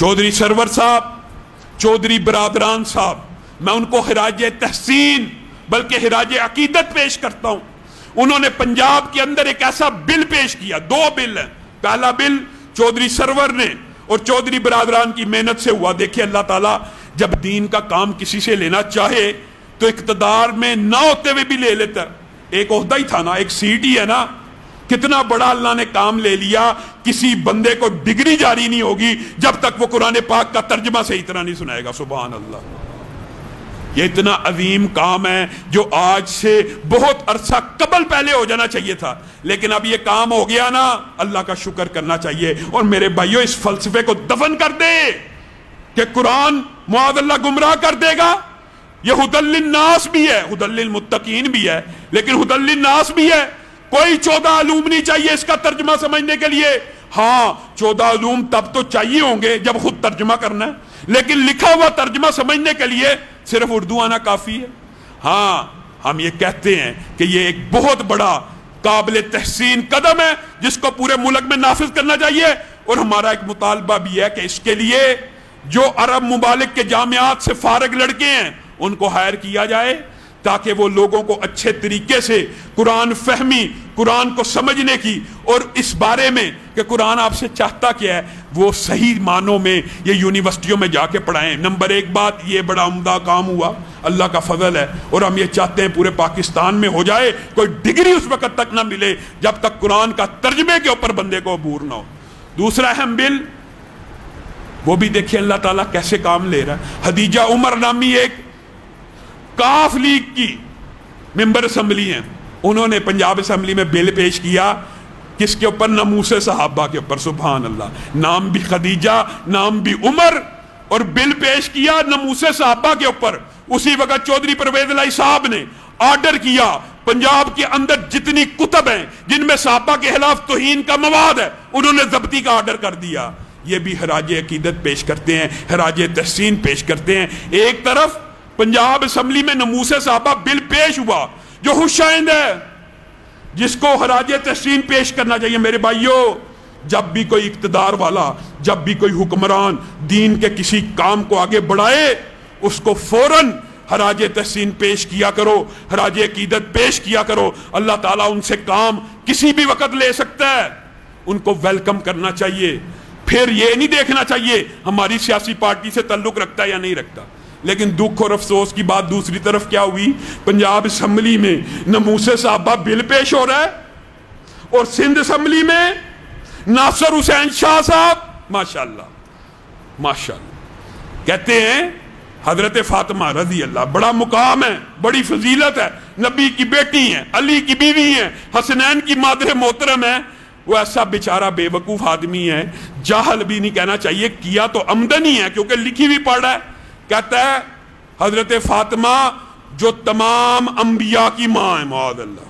Chaudhary server साहब, चौधरी बरादरान साहब, मैं उनको खिराज तहसीन बल्कि खिराज अकीदत पेश करता हूं। उन्होंने पंजाब के अंदर एक ऐसा बिल पेश किया, 2 बिल हैं। पहला बिल चौधरी सरवर ने और चौधरी बरादरान की मेहनत से हुआ। देखिए, अल्लाह ताला जब दीन का काम किसी से लेना चाहे तो इख्तिदार में ना होते हुए भी ले लेता। एक ओहदा ही था ना, एक सीट ही है ना, कितना बड़ा अल्लाह ने काम ले लिया। किसी बंदे को डिग्री जारी नहीं होगी जब तक वो कुरान पाक का तर्जमा सही तरह नहीं सुनाएगा। सुभान अल्लाह, ये इतना अजीम काम है जो आज से बहुत अरसा कबल पहले हो जाना चाहिए था, लेकिन अब ये काम हो गया ना, अल्लाह का शुक्र करना चाहिए। और मेरे भाइयों, इस फलसफे को दफन कर दे कि कुरान मुआज़ल्लाह गुमराह कर देगा। ये हुदल्लिन्नास भी है, हुदल्लिलमुत्तकीन भी है, लेकिन हुदल्लिन्नास भी है। कोई 14 अलूम नहीं चाहिए इसका तर्जमा समझने के लिए। हाँ, 14 अलूम तब तो चाहिए होंगे जब खुद तर्जमा करना है, लेकिन लिखा हुआ तर्जमा समझने के लिए सिर्फ उर्दू आना काफी है। हाँ, हम ये कहते हैं कि ये एक बहुत बड़ा काबिल तहसीन कदम है जिसको पूरे मुल्क में नाफिज करना चाहिए। और हमारा एक मुतालबा भी है कि इसके लिए जो अरब मुमालिक के जामियात से फारिग लड़के हैं उनको हायर किया जाए, ताकि वो लोगों को अच्छे तरीके से कुरान फहमी, कुरान को समझने की और इस बारे में कि कुरान आपसे चाहता क्या है वो सही मानों में ये यूनिवर्सिटियों में जाके पढ़ाएं। नंबर 1 बात, ये बड़ा उम्दा काम हुआ, अल्लाह का फजल है, और हम ये चाहते हैं पूरे पाकिस्तान में हो जाए। कोई डिग्री उस वक्त तक ना मिले जब तक कुरान का तर्जमे के ऊपर बंदे को अबूर ना हो। दूसरा अहम बिल, वो भी देखिए अल्लाह ताला कैसे काम ले रहा है। हदीजा उमर नामी एक काफ लीग की मेंबर असम्बली हैं, उन्होंने पंजाब असम्बली में बिल पेश किया किसके ऊपर? नमूसे सहाबा के ऊपर। सुभान अल्लाह, नाम भी खदीजा, नाम भी उमर, और बिल पेश किया नमूसे सहाबा के ऊपर। उसी वक्त चौधरी परवेज लाई साहब ने ऑर्डर किया, पंजाब के अंदर जितनी कुतब हैं जिनमें सहाबा के खिलाफ तौहीन का मवाद है, उन्होंने जब्ती का ऑर्डर कर दिया। ये भी खराज अकीदत पेश करते हैं, खराज तहसीन पेश करते हैं। एक तरफ पंजाब असम्बली में नमूसे साहबा बिल पेश हुआ जो खुशाइंद है, जिसको खराज तहसीन पेश करना चाहिए। मेरे भाइयों, जब भी कोई इक्तदार वाला, जब भी कोई हुक्मरान दीन के किसी काम को आगे बढ़ाए, उसको फौरन खराज तहसीन पेश किया करो, खराज अकीदत पेश किया करो। अल्लाह ताला उनसे काम किसी भी वक्त ले सकता है, उनको वेलकम करना चाहिए। फिर ये नहीं देखना चाहिए हमारी सियासी पार्टी से ताल्लुक रखता है या नहीं रखता। लेकिन दुख और अफसोस की बात दूसरी तरफ क्या हुई, पंजाब असम्बली में नमूसे साहबा बिल पेश हो रहा है, और सिंध असम्बली में नासिर हुसैन शाह साहब माशाअल्लाह माशाअल्लाह कहते हैं हजरत फातिमा रजी अल्लाह, बड़ा मुकाम है, बड़ी फजीलत है, नबी की बेटी है, अली की बीवी है, हसनैन की मादर मोहतरम है। वो ऐसा बेचारा बेवकूफ आदमी है, जाहल भी नहीं कहना चाहिए, किया तो आमदनी है क्योंकि लिखी भी पढ़ रहा है। कहता है हजरत फातिमा जो तमाम अंबिया की मां है, मौअल्लाह।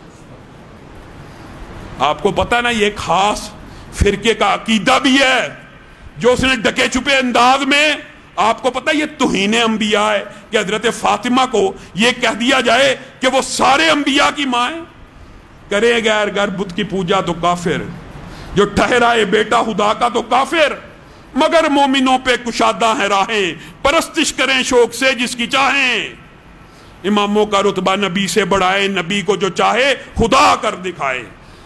आपको पता ना ये खास फिरके का अकीदा भी है जो उसने डके छुपे अंदाज में, आपको पता है ये तौहीन अंबिया है कि हजरत फातिमा को ये कह दिया जाए कि वो सारे अंबिया की मां है। करे गैर घर बुत की पूजा तो काफिर, जो ठहराए बेटा खुदा का तो काफिर, मगर मोमिनों पे कुशादा है राहें, परस्तिश करें शौक से जिसकी चाहें। इमामों का रुतबा नबी से बढ़ाए, नबी को जो चाहे खुदा कर दिखाए।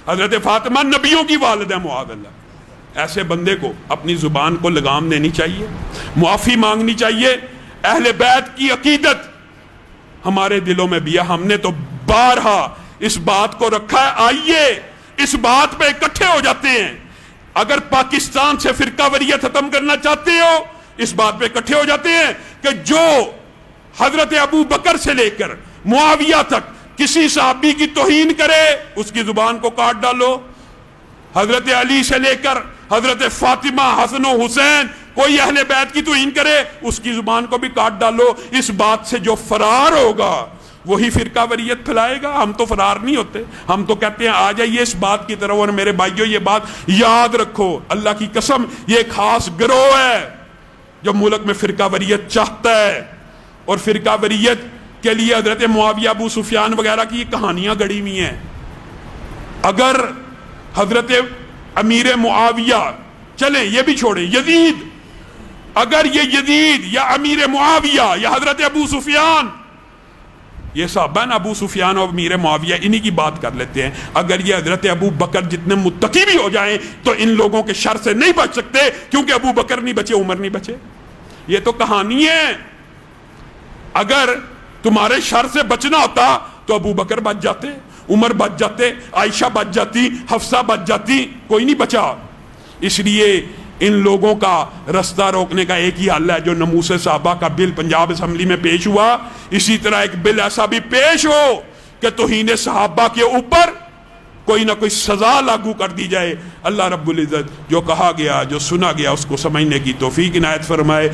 हजरत फातिमा नबियों की वालिदा मुआज़ल्लाह। ऐसे बंदे को अपनी जुबान को लगाम देनी चाहिए, मुआफ़ी मांगनी चाहिए। अहले बैत की अकीदत हमारे दिलों में भी है, हमने तो बारहा इस बात को रखा है। आइए इस बात पे इकट्ठे हो जाते हैं। अगर पाकिस्तान से फिरकावरियत खत्म करना चाहते हो, इस बात पे इकट्ठे हो जाते हैं कि जो हजरत अबू बकर से लेकर मुआविया तक किसी साहबी की तौहीन करे उसकी जुबान को काट डालो। हजरत अली से लेकर हजरत फातिमा, हसन और हुसैन, कोई अहले बैत की तौहीन करे उसकी जुबान को भी काट डालो। इस बात से जो फरार होगा वही फिरकावरियत फैलाएगा। हम तो फरार नहीं होते, हम तो कहते हैं आ जाइए इस बात की तरफ। और मेरे भाइयों ये बात याद रखो, अल्लाह की कसम ये खास गिरोह है जो मुल्क में फिरकावरियत चाहता है। और फिरकावरियत के लिए हजरत मुआविया, अबू सुफियान वगैरह की कहानियां गढ़ी हुई हैं। अगर हजरत अमीर मुआविया चले, ये भी छोड़े, यजीद اگر یہ یزید یا امیر معاویہ یا حضرت ابو سفیان، یہ صحابہ نا ابو سفیان اور امیر معاویہ انہی کی بات کر لیتے ہیں، اگر یہ حضرت ابو بکر جتنے متقی بھی ہو جائیں تو ان لوگوں کے شر سے نہیں بچ سکتے، کیونکہ ابو بکر نہیں بچے، عمر نہیں بچے. یہ تو کہانی ہے. اگر تمہارے شر سے بچنا ہوتا تو ابو بکر بچ جاتے، عمر بچ جاتے، عائشہ بچ جاتی، حفصہ بچ جاتی، کوئی نہیں بچا. اس لیے ان لوگوں کا رستہ روکنے کا ایک ہی حل ہے، جو ناموس صحابہ کا بل پنجاب اسمبلی میں پیش ہوا، اسی طرح ایک بل ایسا بھی پیش ہو کہ توہین صحابہ کے اوپر کوئی نہ کوئی سزا لاگو کر دی جائے. اللہ رب العزت جو کہا گیا، جو سنا گیا، اس کو سمجھنے کی توفیق عنایت فرمائے.